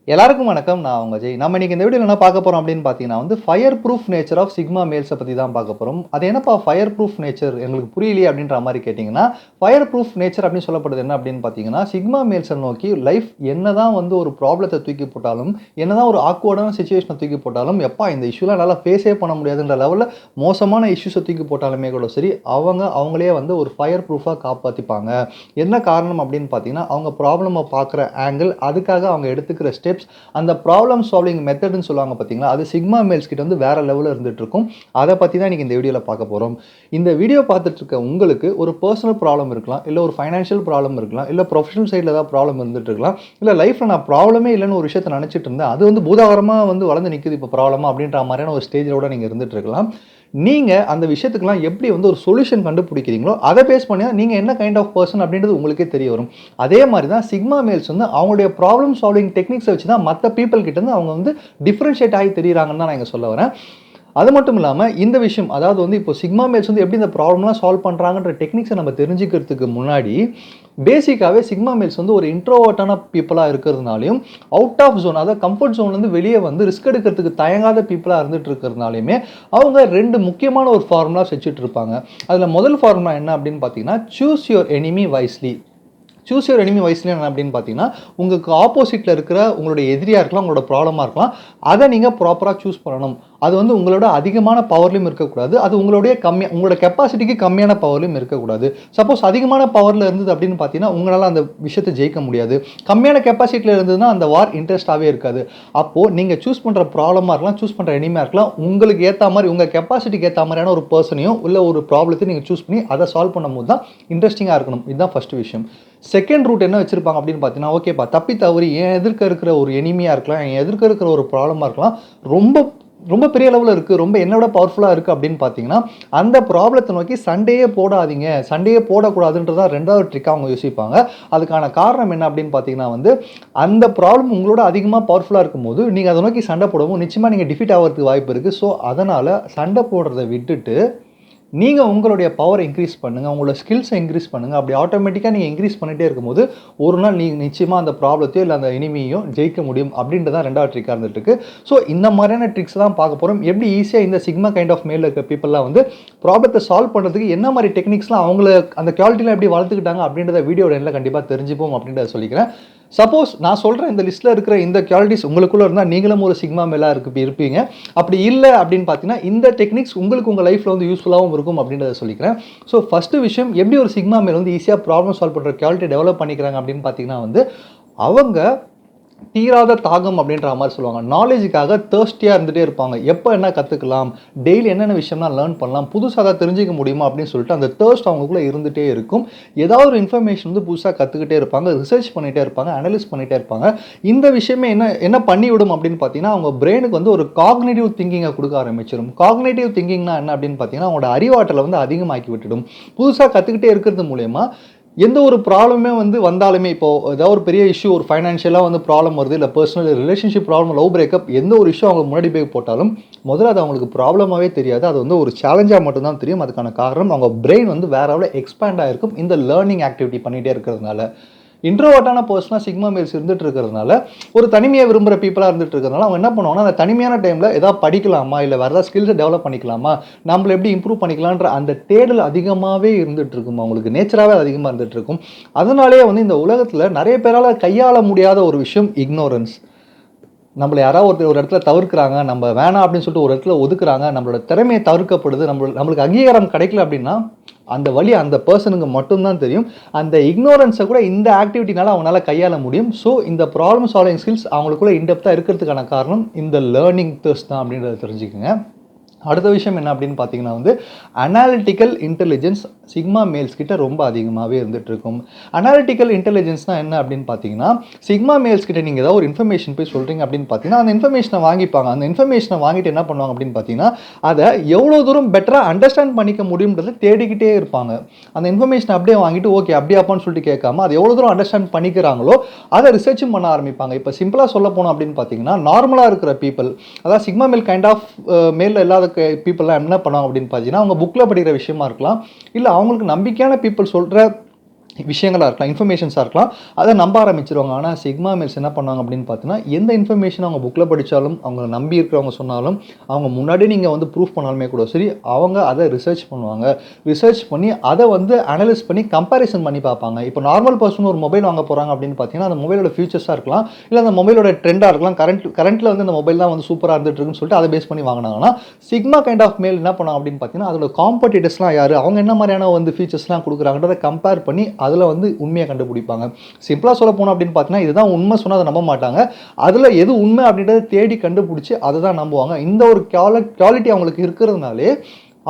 எல்லாருக்கும் வணக்கம். நான் உங்க ஜெய். நம்ம இன்னைக்கு இந்த வீடியோல என்ன பார்க்க போறோம் அப்படின்னு பார்த்தீங்கன்னா fireproof nature of sigma males பத்தி தான் பார்க்க போறோம். அது என்னப்பா ஃபயர் ப்ரூஃப் நேச்சர் எங்களுக்கு புரியலையே அப்படின்ற மாரி கேட்டீங்கன்னா, ஃபயர் ப்ரூஃப் நேச்சர் அப்படின்னு சொல்லப்படுது என்ன அப்படின்னு பார்த்தீங்கன்னா, சிக்மா மேல்ஸ நோக்கி லைஃப் என்னதான் ஒரு ப்ராப்ளத்த தூக்கி போட்டாலும், என்னதான் ஒரு ஆக்வர்டான சிச்சுவேஷன தூக்கி போட்டாலும், எப்பா இந்த இஷ்யூலாம் என்னால ஃபேஸே பண்ண முடியாதுன்ற லெவல்ல மோசமான இஷ்யூஸ தூக்கி போட்டாலுமே கூட சரி, அவங்களே ஒரு ஃபயர் ப்ரூஃபா காப்பாத்திப்பாங்க. என்ன காரணம் அப்படின்னு பார்த்தீங்கன்னா, அவங்க ப்ராப்ளம பார்க்குற ஆங்கிள், அதுக்காக அவங்க எடுத்துக்கிற ஸ்டெப்ஸ், அந்த ப்ராப்ளம் சால்விங் மெத்தட்னு சொல்லுவாங்க பார்த்தீங்களா, அது சிக்மா மேல்ஸ் கிட்ட வேற லெவலில் இருந்துட்டு இருக்கும். அதை பற்றி தான் இன்னைக்கு இந்த வீடியோவில் பார்க்க போகிறோம். இந்த வீடியோ பார்த்துட்டு இருக்க உங்களுக்கு ஒரு பர்சனல் ப்ராப்ளம் இருக்கலாம், இல்லை ஒரு ஃபைனான்ஷியல் ப்ராப்ளம் இருக்கலாம், இல்லை ப்ரொஃபஷனல் சைடில் ஏதாவது ப்ராப்ளம் இருந்துட்டு இருக்கலாம், இல்லை லைஃப்பில் நான் ப்ராப்ளமே இல்லைன்னு ஒரு விஷயத்தை நினச்சிட்டு இருந்தேன், அது பூதாகரமாக வளர்ந்து நிற்குது இப்போ ப்ராப்ளமா அப்படின்ற மாதிரியான ஒரு ஸ்டேஜோட நீங்கள் இருந்துட்டு இருக்கலாம். நீங்கள் அந்த விஷயத்துக்கெல்லாம் எப்படி ஒரு சொல்யூஷன் கண்டுபிடிக்கிறீங்களோ அதை பேஸ் பண்ணி தான் நீங்கள் என்ன கைண்ட் ஆஃப் பர்சன் அப்படின்றது உங்களுக்கே தெரிய வரும். அதே மாதிரி தான் சிக்மா மேல்ஸ் அவங்களுடைய ப்ராப்ளம் சால்விங் டெக்னிக்ஸை வச்சு தான் மற்ற பீப்புள் கிட்ட அவங்க டிஃப்ரென்ஷியேட் ஆகி தெரியுறாங்கன்னு தான் நான் இங்கே சொல்ல வரேன். அது மட்டும் இல்லாமல் இந்த விஷயம், அதாவது இப்போ சிக்மா மேல்ஸ் எப்படி இந்த ப்ராப்ளம்லாம் சால்வ் பண்ணுறாங்கன்ற டெக்னிக்ஸை நம்ம தெரிஞ்சுக்கிறதுக்கு முன்னாடி பேசிக்காகவே சிக்மா மேல்ஸ் ஒரு இன்ட்ரோவர்ட்டான பீப்புளாக இருக்கிறதுனாலையும், அவுட் ஆஃப் ஜோன், அதாவது கம்ஃபர்ட் ஜோன்லேருந்து வெளியே ரிஸ்க் எடுக்கிறதுக்கு தயங்காத பீப்புளாக இருந்துட்டு இருக்கிறதுனாலையுமே அவங்க ரெண்டு முக்கியமான ஒரு ஃபார்முலாஸ் வச்சுட்டு இருப்பாங்க. அதில் முதல் ஃபார்முலா என்ன அப்படின்னு பார்த்தீங்கன்னா, choose your enemy wisely. Choose your enemy wisely என்ன அப்படின்னு பார்த்தீங்கன்னா, உங்களுக்கு ஆப்போசிட்டில் இருக்கிற உங்களுடைய எதிரியாக இருக்கலாம், உங்களோட ப்ராப்ளமாக இருக்கலாம், அதை நீங்கள் ப்ராப்பராக சூஸ் பண்ணணும். அது உங்களோட அதிகமான பவர்லையும் இருக்கக்கூடாது, அது உங்களோட கெப்பாசிட்டிக்கு கம்மியான பவர்லையும் இருக்கக்கூடாது. சப்போஸ் அதிகமான பவரில் இருந்தது அப்படின்னு பார்த்தீங்கன்னா உங்களால் அந்த விஷயத்தை ஜெயிக்க முடியாது. கம்மியான கெப்பாசிட்டியில் இருந்ததுன்னா அந்த வார் இன்ட்ரெஸ்டாகவே இருக்காது. அப்போது நீங்கள் சூஸ் பண்ணுற ப்ராப்ளமாக இருக்கலாம், சூஸ் பண்ணுற எனிமையாக இருக்கலாம், உங்களுக்கு ஏற்ற மாதிரி உங்கள் கெப்பாசிட்டிக்கு ஏற்ற மாதிரியான ஒரு பர்சனையும் இல்லை ஒரு ப்ராப்ளத்தையும் நீங்கள் சூஸ் பண்ணி அதை சால்வ் பண்ணும்போது தான் இன்ட்ரெஸ்டிங்காக இருக்கணும். இதுதான் ஃபர்ஸ்ட் விஷயம். செகண்ட் ரூட் என்ன வச்சிருப்பாங்க அப்படின்னு பார்த்தீங்கன்னா, ஓகேப்பா தப்பி தவறி என் எதிர்க்க இருக்கிற ஒரு எனிமையாக இருக்கலாம், என் எதிர்க்க இருக்கிற ஒரு ப்ராப்ளமாக இருக்கலாம், ரொம்ப ரொம்ப பெரிய லெவலில் இருக்குது, ரொம்ப என்னோட பவர்ஃபுல்லாக இருக்குது அப்படின்னு பார்த்தீங்கன்னா, அந்த ப்ராப்ளத்தை நோக்கி சண்டையே போடாதீங்க, சண்டையே போடக்கூடாதுன்றதான் ரெண்டாவது ட்ரிக்காக அவங்க யோசிப்பாங்க. அதுக்கான காரணம் என்ன அப்படின்னு பார்த்தீங்கன்னா அந்த ப்ராப்ளம் உங்களோட அதிகமாக பவர்ஃபுல்லாக இருக்கும்போது நீங்கள் அதை நோக்கி சண்டை போடவும் நிச்சயமாக நீங்கள் டிஃபீட் ஆகிறதுக்கு வாய்ப்பு இருக்குது. ஸோ அதனால் சண்டை போடுறதை விட்டுட்டு நீங்கள் உங்களுடைய பவரை இன்க்ரீஸ் பண்ணுங்கள், உங்களோட ஸ்கில்ஸை இன்க்ரீஸ் பண்ணுங்கள். அப்படி ஆட்டோமேட்டிக்காக நீங்கள் இன்க்ரீஸ் பண்ணிகிட்டே இருக்கும்போது ஒரு நாள் நீங்கள் நிச்சயமாக அந்த ப்ராப்ளத்தையோ இல்லை அந்த எனிமியையும் ஜெயிக்க முடியும் அப்படின்றதான் ரெண்டாவது ட்ரிக்காக இருந்துட்டு. ஸோ இந்த மாதிரியான ட்ரிக்ஸ் தான் பார்க்க போகிறோம். எப்படி ஈஸியாக இந்த சிக்மா கைண்ட் ஆஃப் மேலில் இருக்க பீப்புளெலாம் ப்ராப்ளத்தை சால்வ் பண்ணுறதுக்கு என்ன மாதிரி டெக்னிக்ஸ்லாம் அவங்கள அந்த குவாலிட்டிலாம் எப்படி வளர்த்துக்கிட்டாங்க அப்படின்றத வீடியோட எண்ணில் கண்டிப்பாக தெரிஞ்சுப்போம் அப்படின்றத சொல்லிக்கிறேன். சப்போஸ் நான் சொல்கிறேன் இந்த லிஸ்ட்டில் இருக்கிற இந்த குவாலிட்டிஸ் உங்களுக்குள்ளே இருந்தால் நீங்களும் ஒரு சிக்மா மேலாக இருப்பீங்க. அப்படி இல்லை அப்படின்னு பார்த்தீங்கன்னா இந்த டெக்னிக்ஸ் உங்களுக்கு உங்கள் லைஃப்பில் யூஸ்ஃபுல்லாகவும் இருக்கும் அப்படின்றத சொல்லிக்கிறேன். ஸோ ஃபஸ்ட்டு விஷயம், எப்படி ஒரு சிக்மா மேல் ஈஸியாக ப்ராப்ளம் சால்வ் பண்ணுற குவாலிட்டி டெவலப் பண்ணிக்கிறாங்க அப்படின்னு பார்த்தீங்கன்னா அவங்க தீராத தாகம் அப்படின்ற மாதிரி சொல்லுவாங்க. நாலேஜுக்காக தேர்ஸ்டியாக இருந்துகிட்டே இருப்பாங்க. எப்போ என்ன கற்றுக்கலாம், டெய்லி என்னென்ன விஷயம்லாம் லேர்ன் பண்ணலாம், புதுசாக அதை தெரிஞ்சிக்க முடியுமா அப்படின்னு சொல்லிட்டு அந்த தேர்ஸ்ட் அவங்களுக்குள்ளே இருந்துகிட்டே இருக்கும். ஏதாவது ஒரு இன்ஃபர்மேஷன் புதுசாக கற்றுக்கிட்டே இருப்பாங்க, ரிசர்ச் பண்ணிகிட்டே இருப்பாங்க, அனலைஸ் பண்ணிகிட்டே இருப்பாங்க. இந்த விஷயமே என்ன பண்ணிவிடும் அப்படின்னு பார்த்தீங்கன்னா, அவங்க பிரெயினுக்கு ஒரு காக்னேட்டிவ் திங்கிங்கை கொடுக்க ஆரம்பிச்சிடும். காக்னேட்டிவ் திங்கிங்னா என்ன அப்படின்னு பார்த்தீங்கன்னா, அவங்களோட அறிவாற்றலை அதிகமாக்கி விட்டுடும். புதுசாக கற்றுக்கிட்டே இருக்கிறது மூலயமா எந்த ஒரு ப்ராப்ளமே வந்தாலுமே, இப்போது ஏதாவது ஒரு பெரிய இஷ்யூ, ஒரு ஃபைனான்ஷியலாக ப்ராப்ளம் வருது, இல்லை personal relationship problem, love breakup, எந்த ஒரு இஷ்யூ அவங்க முன்னாடி போய் போட்டாலும் முதல்ல அது அவங்களுக்கு ப்ராப்ளமாகவே தெரியாது. அது ஒரு சேலஞ்சாக மட்டும்தான் தெரியும். அதுக்கான காரணம் அவங்க பிரெயின் வேற எவ்வளோ எக்ஸ்பேண்ட் ஆகிருக்கும் இந்த லேர்னிங் ஆக்டிவிட்டி பண்ணிகிட்டே இருக்கிறதுனால. இன்ட்ரோவர்ட்டான பர்சனாக சிக்மா மேல்ஸ் இருந்துட்டு இருக்கிறதுனால, ஒரு தனிமையை விரும்புகிற பீப்புளாக இருந்துட்டு இருக்கிறதுனால அவங்க என்ன பண்ணுவாங்கன்னா, அந்த தனிமையான டைமில் ஏதாவது படிக்கலாமா, இல்லை வேறு ஏதாவது ஸ்கில்ஸை டெவலப் பண்ணிக்கலாமா, நம்மளை எப்படி இம்ப்ரூவ் பண்ணிக்கலான்ற அந்த தேடல் அதிகமாகவே இருந்துட்டு இருக்கும். அவங்களுக்கு நேச்சராகவே அதிகமாக இருந்துட்டு இருக்கும். அதனாலே இந்த உலகத்தில் நிறைய பேரால் கையாள முடியாத ஒரு விஷயம் இக்னோரன்ஸ். நம்மளை யாராவது ஒரு இடத்துல தவிர்க்கிறாங்க, நம்ம வேணாம் அப்படின்னு சொல்லிட்டு ஒரு இடத்துல ஒதுக்குறாங்க, நம்மளோட திறமையை தவிர்க்கப்படுது, நம்மளுக்கு அங்கீகாரம் கிடைக்கல அப்படின்னா அந்த வழி அந்த பர்சனுக்கு மட்டும்தான் தெரியும். அந்த இக்னோரன்ஸை கூட இந்த ஆக்டிவிட்டினால அவங்களால கையாள முடியும். ஸோ இந்த ப்ராப்ளம் சால்விங் ஸ்கில்ஸ் அவங்களுக்குள்ள இன்டெப்த்தாக இருக்கிறதுக்கான காரணம் இந்த லேர்னிங் டெஸ்ட் தான் அப்படின்றத தெரிஞ்சுக்கோங்க. அடுத்த விஷயம் என்ன அப்படின்னு பார்த்தீங்கன்னா அனாலிட்டிக்கல் இன்டெலிஜென்ஸ் சிக்மா மேல்ஸ் கிட்ட ரொம்ப அதிகமாகவே இருந்துட்டு இருக்கும். அனாலிட்டிக்கல் இன்டெலிஜென்ஸ்னால் என்ன அப்படின்னு பார்த்தீங்கன்னா, சிக்மா மேல்ஸ் கிட்ட நீங்கள் ஏதாவது ஒரு இன்ஃபர்மேஷன் போய் சொல்கிறீங்க அப்படின்னு பார்த்தீங்கன்னா அந்த இன்ஃபர்மேஷனை வாங்கிப்பாங்க. அந்த இன்ஃபர்மேஷனை வாங்கிட்டு என்ன பண்ணுவாங்க அப்படின்னு பார்த்தீங்கன்னா, அதை எவ்வளோ தூரம் பெட்டராக அண்டர்ஸ்டாண்ட் பண்ணிக்க முடியுன்றதை தேடிக்கிட்டே இருப்பாங்க. அந்த இன்ஃபர்மேஷனை அப்படியே வாங்கிட்டு ஓகே அப்படியாப்பான்னு சொல்லிட்டு கேட்காம அதை எவ்வளோ தூரம் அண்டர்ஸ்டாண்ட் பண்ணிக்கிறாங்களோ அதை ரிசர்ச்சும் பண்ண ஆரம்பிப்பாங்க. இப்போ சிம்பிளாக சொல்ல போனோம் அப்படின்னு பார்த்தீங்கன்னா, நார்மலாக இருக்கிற பீப்புள், அதாவது சிக்மா மேல் கைண்ட் ஆஃப் மேலில் இல்லாத பீப்புளெலாம் என்ன பண்ணுவாங்க அப்படின்னு பார்த்தீங்கன்னா, அவங்க புக்கில் படிக்கிற விஷயமா இருக்கலாம், இல்லை அவங்களுக்கு நம்பிக்கையான பீப்புள் சொல்கிற விஷயங்களா இருக்கலாம், இன்ஃபர்மேஷன்ஸாக இருக்கலாம், அதை நம்ப ஆரம்பிச்சிருவாங்க. ஆனால் சிக்மா மேல்ஸ் என்ன பண்ணுவாங்க அப்படின்னு பார்த்தீங்கன்னா, எந்த இன்ஃபர்மேஷன் அவங்க புக்கில் படித்தாலும், அவங்க நம்பி இருக்கிறவங்க சொன்னாலும், அவங்க முன்னாடி நீங்கள் வந்து ப்ரூஃப் பண்ணாலுமே கூட சரி, அவங்க அதை ரிசர்ச் பண்ணுவாங்க. ரிசர்ச் பண்ணி அதை வந்து அனலைஸ் பண்ணி கம்பேரிசன் பண்ணி பார்ப்பாங்க. இப்போ நார்மல் பர்சன் ஒரு மொபைல் வாங்க போகிறாங்க அப்படின்னு பார்த்தீங்கன்னா, அந்த மொபைலோட ஃபியூச்சர்ஸாக இருக்கலாம், இல்லை அந்த மொபைலோட ட்ரெண்டாக இருக்கலாம், கரண்ட்டில் வந்து அந்த மொபைல் தான் வந்து சூப்பராக இருந்துட்டு இருக்குன்னு சொல்லிட்டு அதை பேஸ் பண்ணி வாங்கினாங்கன்னா, சிக்மா கைண்ட் ஆஃப் மேல் என்ன பண்ணுவாங்க அப்படின்னு பார்த்தீங்கன்னா, அதோட காம்படிட்டர்ஸ்லாம் யார், அவங்க என்ன மாதிரியான வந்து ஃபீச்சர்ஸ்லாம் கொடுக்குறாங்கன்றதை கம்பேர் பண்ணி அதில் வந்து உண்மையை கண்டுபிடிப்பாங்க. சிம்பிளாக சொல்ல போனோம் அப்படின்னு பார்த்தீங்கன்னா, இதுதான் உண்மை சொன்னால் அதை நம்ப மாட்டாங்க. அதில் எது உண்மை அப்படின்றத தேடி கண்டுபிடிச்சி அதை தான் நம்புவாங்க. இந்த ஒரு குவாலிட்டி அவங்களுக்கு இருக்கிறதுனாலே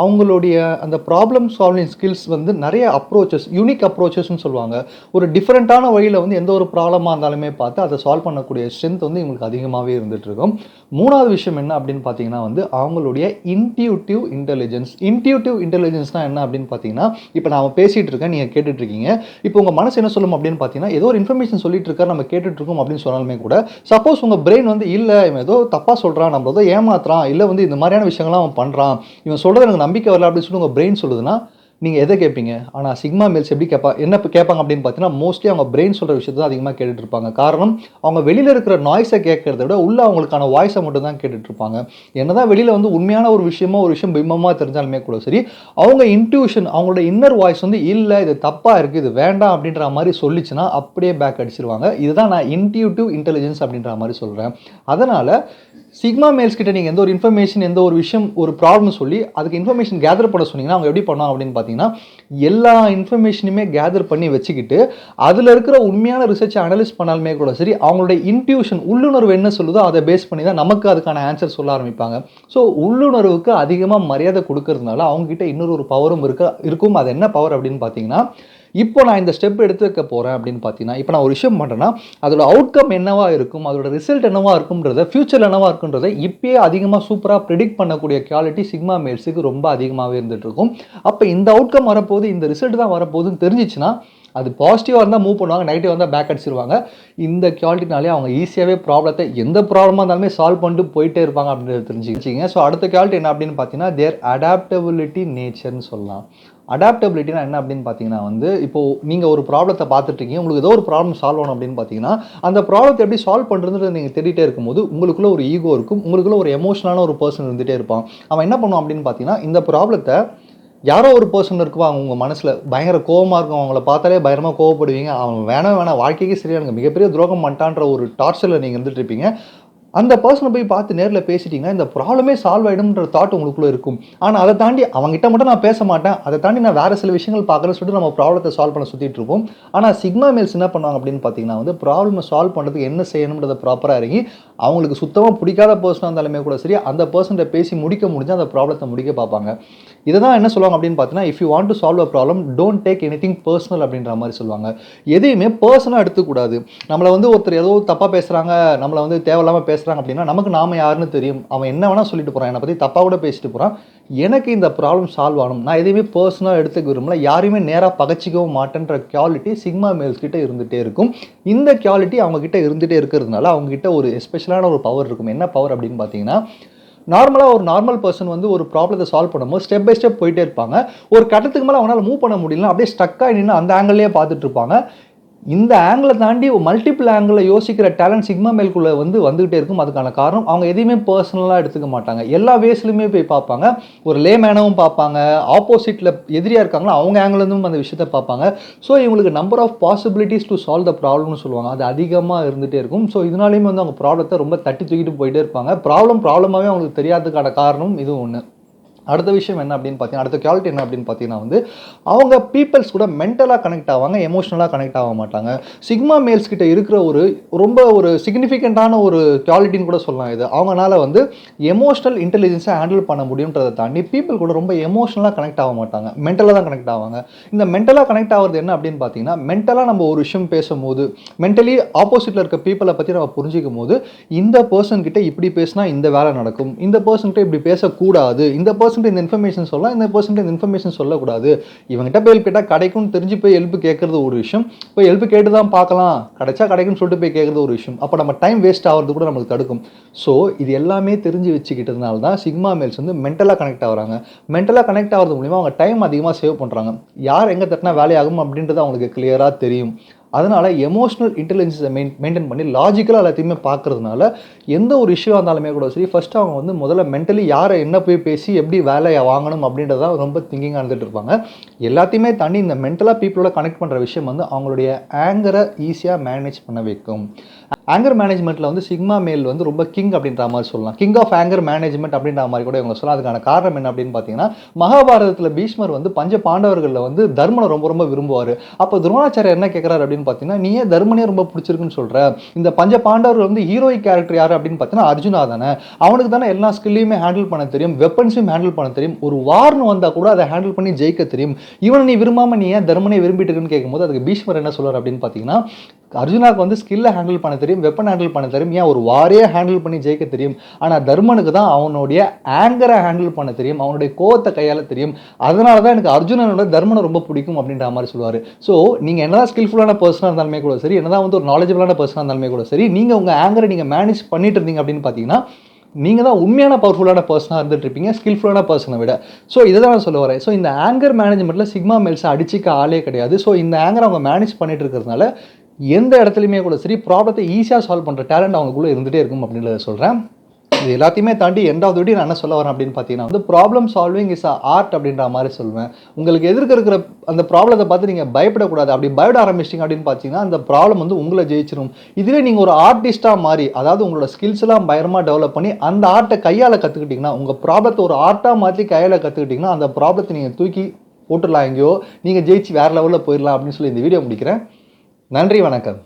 அவங்களுடைய அந்த ப்ராப்ளம் சால்விங் ஸ்கில்ஸ் வந்து நிறைய அப்ரோச்சஸ், யூனிக் அப்ரோச்சஸ்ன்னு சொல்லுவாங்க. ஒரு டிஃப்ரெண்ட்டான வழியில் வந்து எந்த ஒரு ப்ராப்ளமாக இருந்தாலுமே பார்த்து அதை சால்வ் பண்ணக்கூடிய ஸ்ட்ரென்த் வந்து இவங்களுக்கு அதிகமாகவே இருந்துகிட்ருக்கும். மூணாவது விஷயம் என்ன அப்படின்னு பார்த்தீங்கன்னா வந்து அவங்களுடைய இன்ட்யூட்டிவ் இன்டெலிஜென்ஸ். இன்ட்யூட்டிவ் இன்டெலிஜென்ஸ்னால் என்ன அப்படின்னு பார்த்தீங்கன்னா, இப்போ நான் பேசிகிட்டு இருக்கேன், நீங்கள் கேட்டுட்ருக்கீங்க. இப்போ உங்கள் மனசு என்ன சொல்லும் அப்படின்னு பார்த்தீங்கன்னா, ஏதோ ஒரு இன்ஃபர்மேஷன் சொல்லிட்டு இருக்காரு, நம்ம கேட்டுட்ருக்கோம் அப்படின்னு சொன்னாலுமே கூட, சப்போஸ் உங்கள் பிரெயின் வந்து இல்லை இவன் ஏதோ தப்பாக சொல்கிறான், நம்ம ஏதோ ஏமாத்துறான், இல்லை வந்து இந்த மாதிரியான விஷயங்கள்லாம் அவன் பண்ணுறான், இவன் சொல்கிறது எனக்கு நம்பிக்கை வரல அப்படின்னு சொல்லி உங்கள் பிரெயின் சொல்லுதுன்னா, நீங்கள் எதை கேட்பீங்க? ஆனால் சிக்மா மேல்ஸ் எப்படி என்ன கேட்பாங்க அப்படின்னு பார்த்தீங்கன்னா, மோஸ்ட்லி அவங்க பிரெயின் சொல்கிற விஷயத்தை தான் அதிகமாக கேட்டுட்டு இருப்பாங்க. காரணம், அவங்க வெளியில் இருக்கிற நாய்ஸை கேட்கறத விட உள்ள அவங்களுக்கான வாய்ஸை மட்டும் தான் கேட்டுட்டு இருப்பாங்க. என்னதான் வெளியில் வந்து உண்மையான ஒரு விஷயம் பிம்பமாக தெரிஞ்சாலுமே கூட சரி, அவங்க இன்ட்யூஷன், அவங்களோட இன்னர் வாய்ஸ் வந்து இல்லை இது தப்பாக இருக்குது, இது வேண்டாம் அப்படின்ற மாதிரி சொல்லிச்சுன்னா அப்படியே பேக் அடிச்சிருவாங்க. இதுதான் நான் இன்ட்யூட்டிவ் இன்டெலிஜென்ஸ் அப்படின்ற மாதிரி சொல்கிறேன். அதனால் சிக்மா மேல்ஸ் கிட்ட நீங்கள் எந்த ஒரு இன்ஃபர்மேஷன், எந்த ஒரு விஷயம், ஒரு ப்ராப்ளம் சொல்லி அதுக்கு இன்ஃபர்மேஷன் கேதர் பண்ண சொன்னீங்கன்னா அவங்க எப்படி பண்ணுவாங்க அப்படின்னு பார்த்தீங்கன்னா, எல்லா இன்ஃபர்மேஷனுமே கேதர் பண்ணி வச்சுக்கிட்டு அதில் இருக்கிற உண்மையான ரிசர்ச்சை அனலைஸ் பண்ணாலுமே கூட சரி, அவங்களுடைய இன்ட்யூஷன், உள்ளுணர்வு என்ன சொல்லுதோ அதை பேஸ் பண்ணி தான் நமக்கு அதுக்கான ஆன்சர் சொல்ல ஆரம்பிப்பாங்க. ஸோ உள்ளுணர்வுக்கு அதிகமாக மரியாதை கொடுக்கறதுனால அவங்ககிட்ட இன்னொரு ஒரு பவரும் இருக்கும். அது என்ன பவர் அப்படின்னு பார்த்தீங்கன்னா, இப்போ நான் இந்த ஸ்டெப் எடுத்து வைக்க போகிறேன் அப்படின்னு பார்த்தீங்கன்னா, இப்போ நான் ஒரு விஷயம் பண்ணுறேன்னா அதோட அவுட்கம் என்னவா இருக்கும், அதோட ரிசல்ட் என்னவா இருக்கும்ன்றத, ஃபியூச்சரில் என்னவா இருக்குன்றதை இப்பயே அதிகமாக சூப்பராக ப்ரிடிக்ட் பண்ணக்கூடிய குவாலிட்டி சிக்மா மேல்ஸுக்கு ரொம்ப அதிகமாகவே இருந்துட்டு இருக்கும். அப்போ இந்த அவுட்கம் வரப்போகுது, இந்த ரிசல்ட் தான் வரப்போகுதுன்னு தெரிஞ்சிச்சுன்னா அது பாசிட்டிவாக இருந்தால் மூவ் பண்ணுவாங்க, நெகட்டிவாக இருந்தால் பேக் அடிச்சிருவாங்க. இந்த குவாலிட்டினாலே அவங்க ஈஸியாகவே ப்ராப்ளத்தை, எந்த ப்ராப்ளமாக இருந்தாலுமே சால்வ் பண்ணிட்டு போயிட்டே இருப்பாங்க அப்படின்றத தெரிஞ்சுக்கிச்சிங்க. ஸோ அடுத்த குவாலிட்டி என்ன அப்படின்னு பார்த்தீங்கன்னா, தேர் அடாப்டபிலிட்டி நேச்சர்னு சொல்லலாம். அடாப்டபிலிட்டினா என்ன அப்படின்னு பார்த்தீங்கன்னா வந்து, இப்போது நீங்கள் ஒரு ப்ராப்ளத்தை பார்த்துட்ருக்கீங்க, உங்களுக்கு ஏதோ ஒரு ப்ராப்ளம் சால்வ் ஆகணும் அப்படின்னு பார்த்தீங்கன்னா, அந்த ப்ராப்ளத்தை எப்படி சால்வ் பண்ணுறதுன்றது நீங்கள் தேடிட்டே இருக்கும்போது உங்களுக்குள்ள ஒரு ஈகோ இருக்கும், உங்களுக்குள்ள ஒரு எமோஷனலான ஒரு பர்சன் இருந்துகிட்டே இருப்பான். அவன் என்ன பண்ணுவான் அப்படின்னு பார்த்தீங்கன்னா, இந்த ப்ராப்ளத்தை யாரோ ஒரு பர்சன் இருக்குவாங்க உங்கள் மனசில், பயங்கர கோவமாக இருக்கும், அவங்கள பார்த்தாலே பயங்கரமாக கோவப்படுவீங்க, அவன் வேணாம் வாழ்க்கைக்கு சரியாக எனக்கு மிகப்பெரிய துரோகம் பண்ணிட்டான்ற ஒரு டார்ச்சரில் நீங்கள் இருந்துட்டு இருப்பீங்க. அந்த பர்சனை போய் பார்த்து நேரில் பேசிட்டிங்கன்னா இந்த ப்ராப்ளமே சால்வ் ஆகிடும்ன்ற தாட் உங்களுக்குள்ளே இருக்கும். ஆனால் அதை தாண்டி அவங்ககிட்ட மட்டும் நான் பேச மாட்டேன், அதை தாண்டி நான் வேறு சில விஷயங்கள் பார்க்குறேன்னு சொல்லிட்டு நம்ம ப்ராப்ளத்தை சால்வ் பண்ண சுற்றிட்டு இருப்போம். ஆனால் சிக்மா மேல்ஸ் என்ன பண்ணுவாங்க அப்படின்னு பார்த்தீங்கன்னா வந்து, ப்ராப்ளமை சால்வ் பண்ணுறதுக்கு என்ன செய்யணுன்றதை ப்ராப்பராக இறங்கி, அவங்களுக்கு சுத்தமாக பிடிக்காத பர்சனாக இருந்தாலுமே கூட சரி, அந்த பர்சன்ட்ட பேசி முடிக்க முடிஞ்சால் அந்த ப்ராப்ளத்தை முடிக்க பார்ப்பாங்க. இதை தான் என்ன சொல்லுவாங்க அப்படின்னு பார்த்தீங்கன்னா, if you want to solve a problem don't take anything personal அப்படின்ற மாதிரி சொல்லுவாங்க. எதையுமே பர்சனாக எடுத்துக்கூடாது. நம்மளை வந்து ஒருத்தர் ஏதோ தப்பாக பேசுகிறாங்க, நம்மளை வந்து தேவையில்லாமல் பேசுகிறாங்க அப்படின்னா, நமக்கு நாம யாருன்னு தெரியும். அவன் என்ன வேணால் சொல்லிட்டு போகிறான், என்னை பற்றி தப்பாக கூட பேசிட்டு போகிறான், எனக்கு இந்த ப்ராப்ளம் சால்வ் ஆகணும், நான் எதையுமே பர்சனலாக எடுத்துக்க விரும்பல, யாரையுமே நேராக பகச்சிக்கவும் மாட்டேன்ற குவாலிட்டி சிக்மா மேல்ஸ் கிட்ட இருந்துகிட்டே இருக்கும். இந்த குவாலிட்டி அவங்கக்கிட்ட இருந்துகிட்டே இருக்கிறதுனால அவங்ககிட்ட ஒரு எஸ்பெஷலான ஒரு பவர் இருக்கும். என்ன பவர் அப்படின்னு பார்த்தீங்கன்னா, நார்மலாக ஒரு நார்மல் பர்சன் வந்து ஒரு ப்ராப்ளத்தை சால்வ் பண்ணும்போது ஸ்டெப் பை ஸ்டெப் போயிட்டே இருப்பாங்க. ஒரு கட்டத்துக்கு மேலே அவங்களால மூவ் பண்ண முடியலன்னா அப்படியே ஸ்டக்காக நின்று அந்த ஆங்கிள்லேயே பார்த்துட்டு இருப்பாங்க. இந்த ஆங்கிளை தாண்டி மல்டிபிள் ஆங்கிளில் யோசிக்கிற டேலண்ட் சிக்மா மேல்குள்ளே வந்துகிட்டே இருக்கும். அதுக்கான காரணம் அவங்க எதையுமே பர்சனலாக எடுத்துக்க மாட்டாங்க, எல்லா வேஸ்லையுமே போய் பார்ப்பாங்க. ஒரு லேமேனவும் பார்ப்பாங்க, ஆப்போசிட்டில் எதிரியாக இருக்காங்களோ அவங்க ஆங்கிலேருந்தும் அந்த விஷயத்தை பார்ப்பாங்க. ஸோ இவங்களுக்கு number of possibilities to solve the ப்ராப்ளம்னு சொல்லுவாங்க, அது அதிகமாக இருந்துகிட்டே இருக்கும். ஸோ இதனாலேயுமே வந்து அவங்க ப்ராப்ளத்தை ரொம்ப தட்டி தூக்கிட்டு போயிட்டே இருப்பாங்க. ப்ராப்ளமாகவே அவங்களுக்கு தெரியாததுக்கான காரணம் இதுவும் ஒன்று. அடுத்த விஷயம் என்ன அப்படின்னு பார்த்தீங்கன்னா, அடுத்த குவாலிட்டி என்ன அப்படின்னு பார்த்தீங்கன்னா வந்து, அவங்க பீப்பிள்ஸ் கூட மென்டலாக கனெக்ட் ஆவாங்க, எமோஷனலாக கனெக்ட் ஆக மாட்டாங்க. சிக்மா மேல்ஸ் கிட்ட இருக்கிற ரொம்ப ஒரு சிக்னிஃபிகண்ட்டான ஒரு குவாலிட்டின்னு கூட சொல்லலாம் இது. அவங்களால வந்து எமோஷனல் இன்டெலிஜென்ஸை ஹேண்டில் பண்ண முடியுன்றதை தாண்டி பீப்புள் கூட ரொம்ப எமோஷனலாக கனெக்ட் ஆக மாட்டாங்க, மென்டலாக தான் கனெக்ட் ஆவாங்க. இந்த மென்டலாக கனெக்ட் ஆகிறது என்ன அப்படின்னு பார்த்தீங்கன்னா, மென்டலாக நம்ம ஒரு விஷயம் பேசும்போது மென்டலி ஆப்போசிட்டில் இருக்க பீப்புளை பற்றி நம்ம புரிஞ்சிக்கும் போது, இந்த பர்சன் கிட்ட இப்படி பேசினா இந்த வேலை நடக்கும், இந்த பர்சன் கிட்ட இப்படி பேசக்கூடாது, இந்த பர்சன்ட் இந்த இன்ஃபர்மேஷன் சொல்லலாம், இந்த பர்சன்ட் இந்த இன்ஃபர்மேஷன் சொல்லக்கூடாது. இவங்ககிட்ட போய் ஹெல்ப் கேட்டால் கிடைக்கும்னு தெரிஞ்சு போய் ஹெல்ப் கேட்கறது ஒரு விஷயம், போய் ஹெல்ப் கேட்டு தான் பார்க்கலாம் கிடைச்சா கிடைக்கும்னு சொல்லிட்டு போய் கேட்கறது ஒரு விஷயம். அப்போ நம்ம டைம் வேஸ்ட் ஆகிறது கூட நமக்கு தடுக்கும். ஸோ இது எல்லாமே தெரிஞ்சு வச்சுக்கிட்டதுனால தான் சிக்மா மேல்ஸ் வந்து மென்டலாக கனெக்ட் ஆகுறாங்க. மென்டலாக கனெக்ட் ஆகிறது மூலிமா அவங்க டைம் அதிகமாக சேவ் பண்ணுறாங்க. யார் எங்கே தட்டினா வேலையாகும் அப்படின்றது அவங்களுக்கு கிளியராக தெரியும். அதனால் எமோஷனல் இன்டெலிஜென்ஸை மெயின்டைன் பண்ணி லாஜிக்கலாக எல்லாத்தையுமே பார்க்கறதுனால எந்த ஒரு இஷ்யூவாக இருந்தாலுமே கூட சரி, ஃபஸ்ட்டு அவங்க வந்து முதல்ல மென்டலி யாரை என்ன போய் பேசி எப்படி வேலையை வாங்கணும் அப்படின்றத ரொம்ப திங்கிங்காக இருந்துகிட்டு இருப்பாங்க. எல்லாத்தையுமே தாண்டி இந்த மென்டலாக பீப்புளோட கனெக்ட் பண்ணுற விஷயம் வந்து அவங்களுடைய ஆங்கரை ஈஸியாக மேனேஜ் பண்ண வைக்கும். ஆங்கர் மேனேஜ்மெண்ட்டில் வந்து சிக்மா மேல் வந்து ரொம்ப கிங் அப்படின்ற மாதிரி சொல்லலாம். கிங் ஆஃப் ஆங்கர் மேனேஜ்மெண்ட் அப்படின்ற மாதிரி கூட இவங்க சொல்லலாம். அதுக்கான காரணம் என்ன அப்படின்னு பார்த்தீங்கன்னா, மகாபாரதத்தில் பீஷ்மர் வந்து பஞ்ச பாண்டவர்களில் வந்து தர்மனை ரொம்ப ரொம்ப விரும்புவார். அப்போ துரோணாச்சாரியர் என்ன கேட்குறாரு அப்படின்னு பார்த்தீங்கன்னா, நீ ஏன் தர்மனே ரொம்ப பிடிச்சிருக்குன்னு சொல்கிற, இந்த பஞ்ச பாண்டவர் வந்து ஹீரோயிக் கேரக்டர் யார் அப்படின்னு பார்த்தீங்கன்னா அர்ஜுனா தானே, அவனுக்கு தானே எல்லா ஸ்கில்லையுமே ஹேண்டில் பண்ண தெரியும், வெப்பன்ஸையும் ஹேண்டில் பண்ண தெரியும், ஒரு வார்னு வந்தால் கூட அதை ஹேண்டில் பண்ணி ஜெயிக்க தெரியும், இவனை நீ விரும்பாமல் நீ ஏன் தர்மனை விரும்பிட்டு இருக்குன்னு கேட்கும்போது அதுக்கு பீஷ்மர் என்ன சொல்றாரு அப்படின்னு பார்த்தீங்கன்னா, அர்ஜுனாவுக்கு வந்து ஸ்கில்லை ஹேண்டில் பண்ண தெரியும், வெப்பன் ஹேண்டில் பண்ண தெரியும், ஏன் ஒரு வாரே ஹேண்டில் பண்ணி ஜெயிக்க தெரியும். ஆனால் தர்மனுக்கு தான் அவனுடைய ஆங்கரை ஹேண்டில் பண்ண தெரியும், அவனுடைய கோவத்தை கையாள தெரியும். அதனால தான் எனக்கு அர்ஜுனனோட தர்மனை ரொம்ப பிடிக்கும் அப்படின்ற மாதிரி சொல்லுவார். ஸோ நீங்கள் என்னதான் ஸ்கில்ஃபுல்லான பர்சனாக இருந்தாலுமே கூட சரி, என்னதான் வந்து ஒரு நாலேஜபிளான பர்சனாக இருந்தாலுமே கூட சரி, நீங்கள் உங்கள் ஆங்கரை நீங்கள் மேனேஜ் பண்ணிட்டு இருந்தீங்க அப்படின்னு பார்த்தீங்கன்னா நீங்கள் தான் உண்மையான பவர்ஃபுல்லான பர்சனாக இருந்துட்டு இருப்பீங்க, ஸ்கில்ஃபுல்லான பர்சனை விட. ஸோ இதை தான் நான் சொல்ல வரேன். ஸோ இந்த ஆங்கர் மேனேஜ்மெண்ட்டில் சிக்மா மேல்ஸை அடிச்சிக்க ஆளே கிடையாது. ஸோ இந்த ஆங்கரை அவங்க மேனேஜ் பண்ணிட்டு இருக்கிறதுனால எந்த இடத்துலையுமே கூட சரி ப்ராப்ளத்தை ஈஸியாக சால்வ் பண்ணுற டேலண்ட் அவங்களுக்குள்ளே இருந்துகிட்டே இருக்கும் அப்படின்றத சொல்கிறேன். இது எல்லாத்தையுமே தாண்டி எண்ட் ஆஃப் தி டே நான் என்ன சொல்ல வரேன் அப்படின்னு பார்த்தீங்கன்னா வந்து problem solving is a art அப்படின்ற மாதிரி சொல்லுவேன். உங்களுக்கு எதிர்க்க இருக்கிற அந்த ப்ராப்ளத்தை பார்த்து நீங்கள் பயப்படக்கூடாது. அப்படி பயப்பட ஆரம்பிச்சிட்டிங்க அப்படின்னு பார்த்தீங்கன்னா அந்த ப்ராப்ளம் வந்து உங்களை ஜெயிச்சிடும். இதுவே நீங்கள் ஒரு ஆர்டிஸ்ட்டாக மாறி, அதாவது உங்களோட ஸ்கில்ஸ் எல்லாம் பயங்கரமாக டெவலப் பண்ணி அந்த ஆர்ட்டை கையால் கற்றுக்கிட்டிங்கன்னா, உங்கள் ப்ராப்ளத்தை ஒரு ஆர்ட்டாக மாற்றி கையால் கற்றுக்கிட்டிங்கன்னா அந்த ப்ராப்ளத்தை நீங்கள் தூக்கி போட்டுடலாம், எங்கேயோ நீங்கள் ஜெயிச்சு வேறு லெவலில் போயிடலாம் அப்படின்னு சொல்லி இந்த வீடியோ முடிக்கிறேன். நன்றி, வணக்கம்.